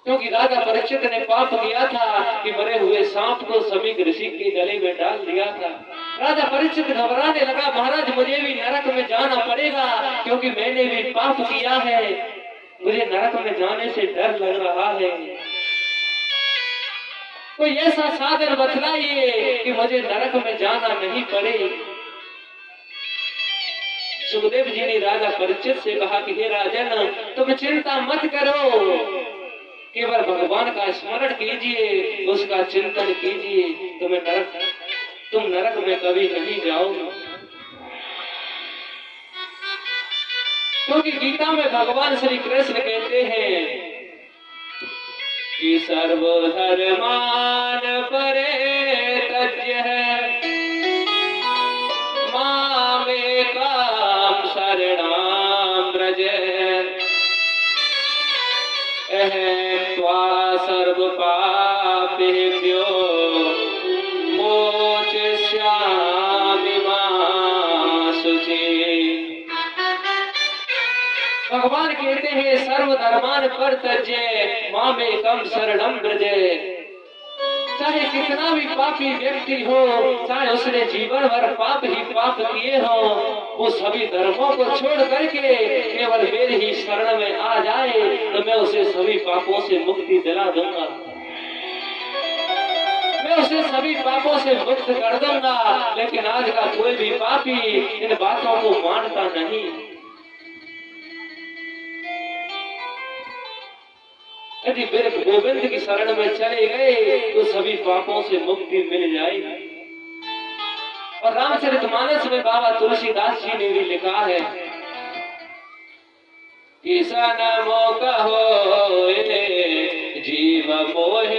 क्योंकि राजा परीक्षित ने पाप किया था कि मरे हुए सांप को समीक ऋषि के गले में डाल दिया था। राजा परीक्षित घबराने लगा, महाराज मुझे भी नरक में जाना पड़ेगा, क्योंकि मैंने भी पाप किया है, मुझे नरक में जाने से डर लग रहा है। कोई ऐसा साधन बतलाइए कि मुझे नरक में जाना नहीं पड़े। सुखदेव जी ने राजा परीक्षित से कहा कि हे राजन, तुम चिंता मत करो, केवल भगवान का स्मरण कीजिए, उसका चिंतन कीजिए, तुम नरक में कभी नहीं जाओगे। क्योंकि गीता में भगवान श्री कृष्ण कहते हैं कि सर्वधर्मान परित्यज्य मामेकां शरणं व्रज अहं त्वा सर्वपापेभ्यो मोचयिष्यामि मा शुचिः। भगवान कहते हैं सर्वधर्मान परित्यज्य मामेकं शरणं व्रज। चाहे कितना भी पापी व्यक्ति हो, चाहे उसने जीवन भर पाप ही पाप किए हो, वो सभी धर्मों को छोड़ करके केवल मेरी ही शरण में आ जाए तो मैं उसे सभी पापों से मुक्ति दिला दूंगा, मैं उसे सभी पापों से मुक्त कर दूंगा। लेकिन आज का कोई भी पापी इन बातों को मानता नहीं। यदि मेरे गोविंद की शरण में चले गए तो सभी पापों से मुक्ति मिल जाएगी। और रामचरितमानस में बाबा तुलसीदास जी ने भी लिखा है कि सनमो कहो जीव मोह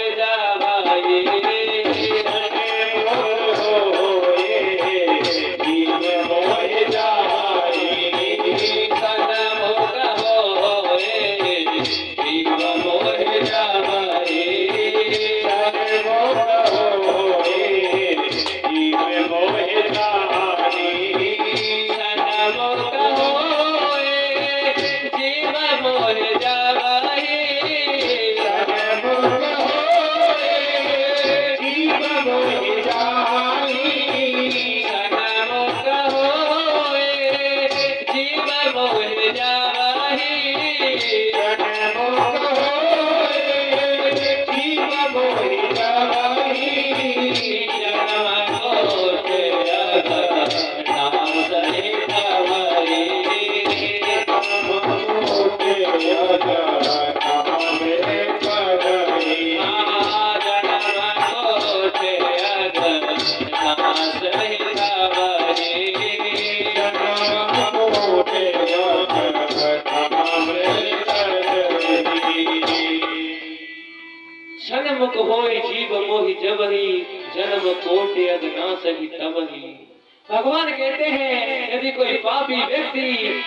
जावाए, जन्म कोटि अघनासहि तबहि। भगवान कहते हैं यदि कोई पापी व्यक्ति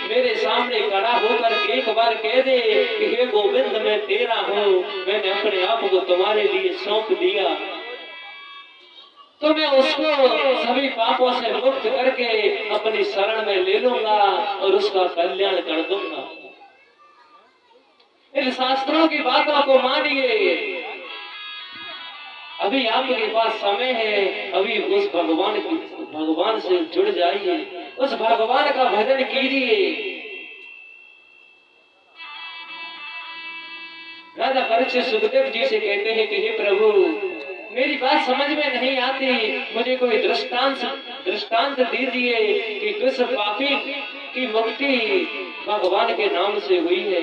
मेरे सामने खड़ा होकर एक बार कह दे कि हे गोविंद मैं तेरा हूँ, मैंने अपने आप को तुम्हारे लिए सौंप दिया, तो मैं उसको सभी पापों से मुक्त करके अपनी शरण में ले लूंगा और उसका कल्याण कर दूंगा। इन शास्त्रों की बातों को मानिए। अभी आपके पास समय है, अभी उस भगवान से जुड़ जाइए, उस भगवान का भजन कीजिए। राजा परीक्षित सुखदेव जी से कहते हैं कि हे प्रभु, मेरी बात समझ में नहीं आती, मुझे कोई दृष्टांत दीजिए कि किस पापी की मुक्ति भगवान के नाम से हुई है।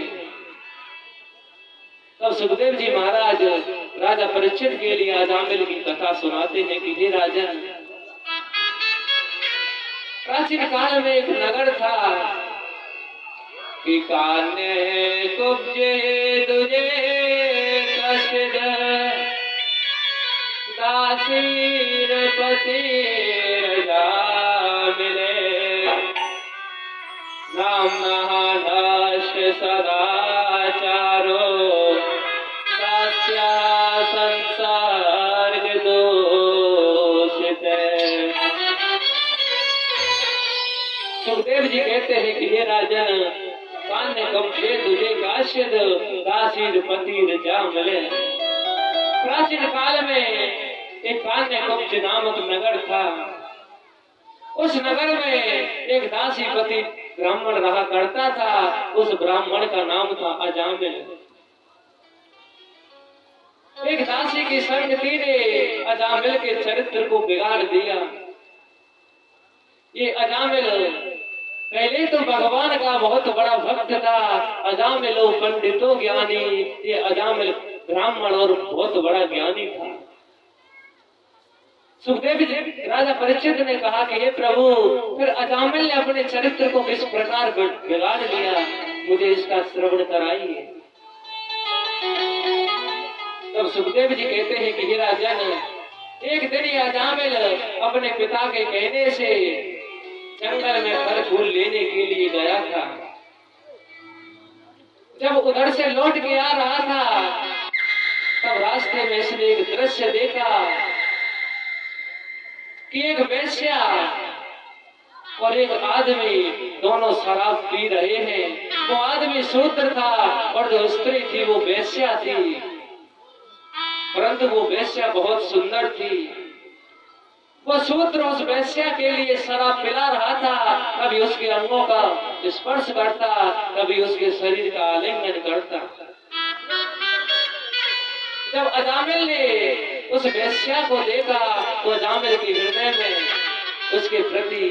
तब सुखदेव जी महाराज राजा परीक्षित के लिए अजामिल की कथा सुनाते हैं कि हे राजन, प्राचीन काल में एक नगर था कि कान्हे कुब्जे तुझे कष्ट दासीर पति मिले नाम महानष्ट सदाचारो दास्या संसर्ग दोषित। सुखदेव जी कहते हैं कि हे राजन, कान्हे कुब्जे तुझे काश्यद दासीर पति मिले। प्राचीन काल में एक कान्हे कुब्ज नामक नगर था। उस नगर में एक दासी पति ब्राह्मण रहा करता था। उस ब्राह्मण का नाम था अजामिल। एक दासी की संगति ने अजामिल के चरित्र को बिगाड़ दिया। ये अजामिल पहले तो भगवान का बहुत बड़ा भक्त था। अजामिल पंडितों ज्ञानी, ये अजामिल ब्राह्मण और बहुत बड़ा ज्ञानी था। सुखदेव जी राजा परीक्षित ने कहा कि हे प्रभु, फिर अजामिल ने अपने चरित्र को किस प्रकार बिगाड़ लिया, मुझे इसका श्रवण कराइए। तब सुखदेव जी कहते हैं कि हे राजन, एक दिन ये अजामिल अपने पिता के कहने से जंगल में फल फूल लेने के लिए गया था। जब उधर से लौट के आ रहा था, तब रास्ते में इसने एक दृश्य देखा कि एक वेश्या और एक आदमी दोनों शराब पी रहे हैं। वो आदमी शूद्र था और जो स्त्री थी वो वेश्या थी, परंतु वो वेश्या बहुत सुंदर थी। वो शूद्र उस वेश्या के लिए शराब पिला रहा था, कभी उसके अंगों का स्पर्श करता, कभी उसके शरीर का आलिंगन करता। जब अजामिल ने उस वेश्या को देखा तो अजामिल के हृदय में उसके प्रति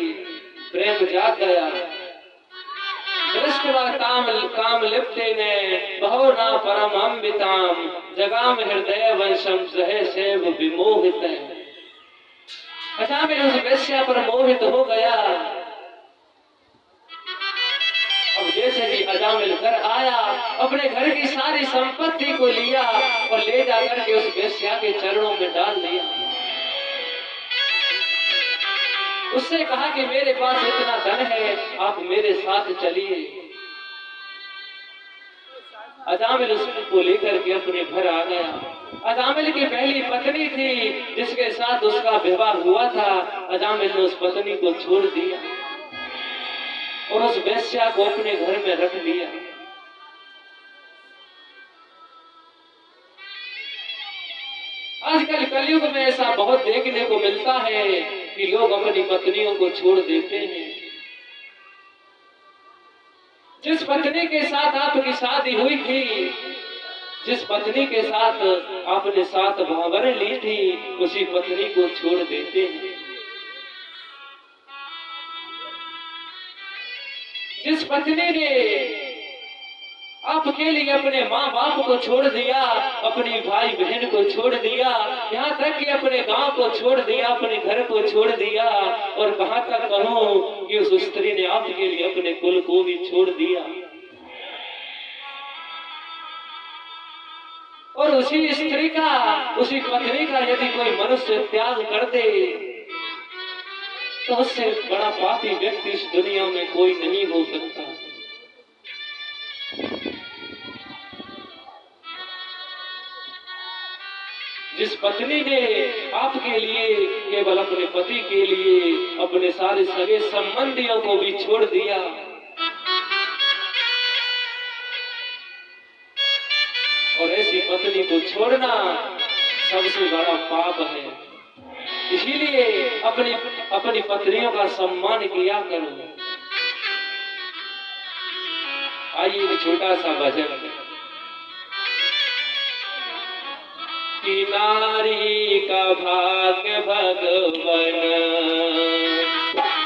प्रेम जाग गया। दृष्टवा काम लिप्ते ने बहु ना परम अम्बिताम जगाम हृदय वंशम सहे सेव विमोहित। अजामिल उस वेश्या पर मोहित हो गया। अब जैसे ही अजामिल घर आया, अपने घर की सारी संपत्ति को लिया और ले जाकर के उस वेश्या के चरणों में डाल दिया। उससे कहा कि मेरे पास इतना धन है, आप मेरे साथ चलिए। अजामिल उसको लेकर के अपने घर आ गया। अजामिल की पहली पत्नी थी जिसके साथ उसका विवाह हुआ था। अजामिल ने उस पत्नी को छोड़ दिया और उस वेश्या को अपने घर में रख लिया। आजकल कलयुग में ऐसा बहुत देखने को मिलता है कि लोग अपनी पत्नियों को छोड़ देते हैं। जिस पत्नी के साथ आपकी शादी हुई थी, जिस पत्नी के साथ आपने 7 भावरें ली थी, उसी पत्नी को छोड़ देते हैं। जिस पत्नी ने आपके लिए अपने माँ बाप को छोड़ दिया, अपनी भाई बहन को छोड़ दिया, यहाँ तक कि अपने गांव को छोड़ दिया, अपने घर को छोड़ दिया, और कहाँ तक कहूँ कि उस स्त्री ने आपके लिए अपने कुल को भी छोड़ दिया। और उसी स्त्री का, उसी पत्नी का यदि कोई मनुष्य त्याग कर दे तो उससे बड़ा पापी व्यक्ति इस दुनिया में कोई नहीं हो सकता। जिस पत्नी ने आपके लिए, केवल अपने पति के लिए, अपने सारे सगे संबंधियों को भी छोड़ दिया, और ऐसी पत्नी को छोड़ना सबसे बड़ा पाप है। इसीलिए अपनी पत्नियों का सम्मान किया करो। आइए एक छोटा सा भजन। कि नारी का भाग्य भगवन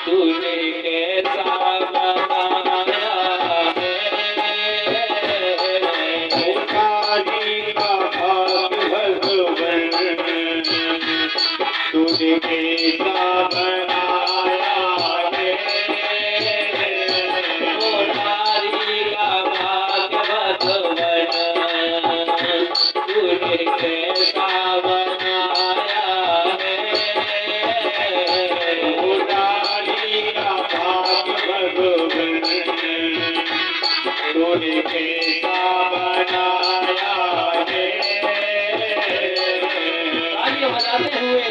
तूने कैसा बनाया है। नारी का भाग्य भगवन तूने कैसा बनाया है। नारी का भाग्य भगवन तूने कैसा बनाया है। नारी का भाग्य भगवन तूने कैसा बनाया है। तालियां बजाते हुए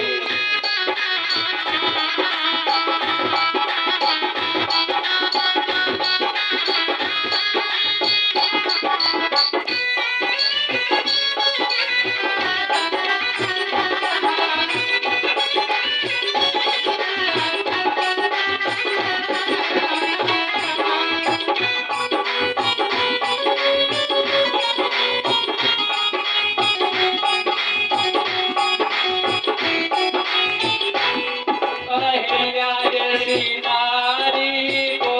अहिल्या जैसी नारी को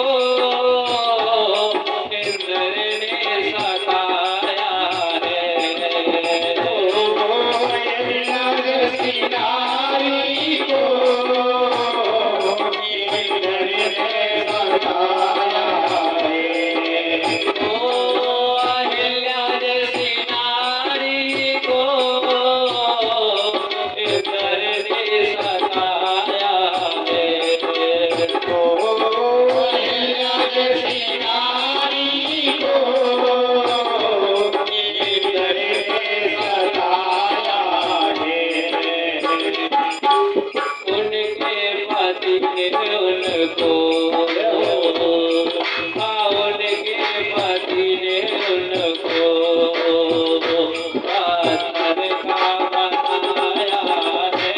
इंद्र ने सताया है। अहिल्या जैसी नारी को इंद्र ने सताया है। अहिल्या जैसी नारी को इंद्र ने सताया है। अहिल्या जैसी नारी को इंद्र ने सताया है। उनके पति ने उनको उनके पति ने उनको पत्थर का बनाया है।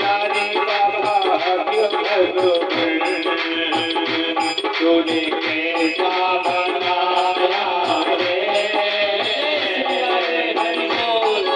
नारी का भाग्य भगवन तूने कैसा बनाया है। हरि बोल।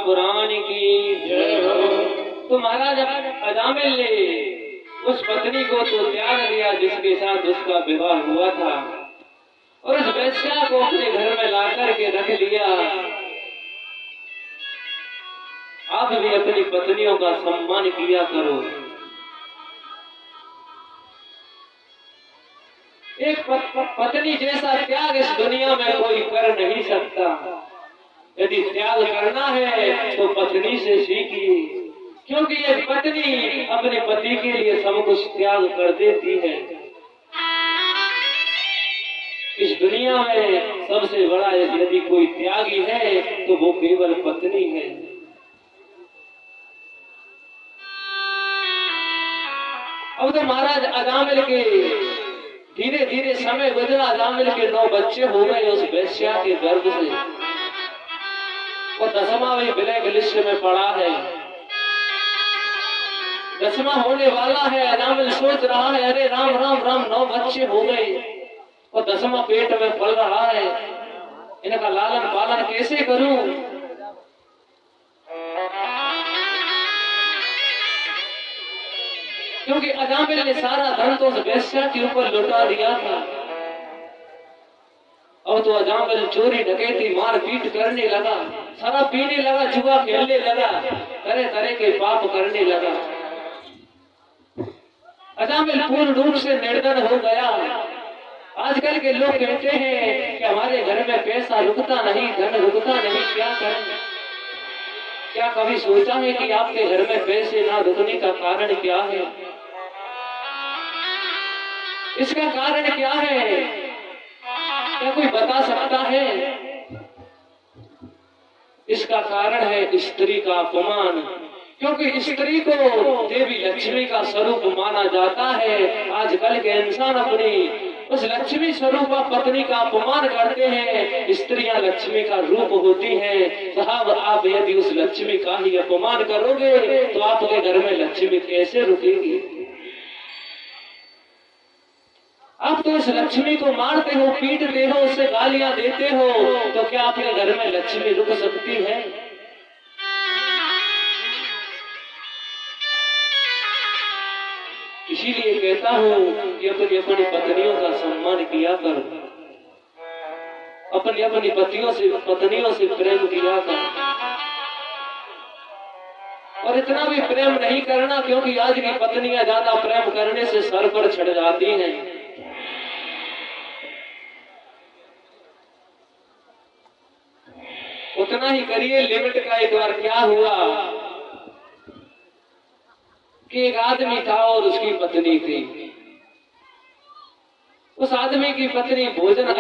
महापुराण की जय हो। तो महाराज अजामिल ने उस पत्नी को तो त्याग दिया जिसके साथ उसका विवाह हुआ था, और उस वेश्या को अपने घर में लाकर के रख लिया। आप भी अपनी पत्नियों का सम्मान किया करो। एक पत्नी जैसा त्याग इस दुनिया में कोई कर नहीं सकता। यदि त्याग करना है तो पत्नी से सीखिए, क्योंकि ये पत्नी अपने पति के लिए सब कुछ त्याग कर देती है। इस दुनिया में सबसे बड़ा यदि कोई त्यागी है तो वो केवल पत्नी है। अब तो महाराज अजामिल के धीरे धीरे समय गुजरा। अजामिल के 9 बच्चे हो गए उस वेश्या के गर्भ से। वो 10वां भी ब्लैक लिस्ट में पड़ा है, 10वां होने वाला है। अजामिल सोच रहा है, अरे राम राम राम, 9 बच्चे हो गए और 10वां पेट में पल रहा है, इनका लालन पालन कैसे करूं? क्योंकि अजामिल ने सारा धन तो उस वेश्या के ऊपर लुटा दिया था। अब तो अजामिल चोरी डकैती मार पीट करने लगा, शराब पीने लगा, जुआ खेलने लगा, तरह तरह के पाप करने लगा। अजामिल पूर्ण रूप से निर्धन हो गया। आजकल के लोग कहते हैं कि हमारे घर में पैसा रुकता नहीं, धन रुकता नहीं, क्या करें? क्या कभी सोचा है कि आपके घर में पैसे ना रुकने का कारण क्या है? इसका कारण क्या है? क्या कोई बता सकता है? इसका कारण है स्त्री का अपमान, क्योंकि स्त्री को देवी लक्ष्मी का स्वरूप माना जाता है। आजकल के इंसान अपनी उस लक्ष्मी स्वरूप पत्नी का अपमान करते हैं। स्त्रियां लक्ष्मी का रूप होती हैं। साहब, आप यदि उस लक्ष्मी का ही अपमान करोगे तो आपके घर में लक्ष्मी कैसे रुकेगी? आप तो इस लक्ष्मी को मारते हो, पीटते हो, उससे गालियां देते हो, तो क्या आपके घर में लक्ष्मी रुक सकती है? इसीलिए कहता हूं कि अपनी अपनी पत्नियों का सम्मान किया कर, अपनी अपनी पत्नियों से प्रेम किया कर। और इतना भी प्रेम नहीं करना, क्योंकि आज की पत्नियां ज्यादा प्रेम करने से सर पर चढ़ जाती हैं। उतना ही करिए लिमिट का। एक बार क्या हुआ कि एक आदमी था और उसकी पत्नी थी। उस आदमी की पत्नी भोजन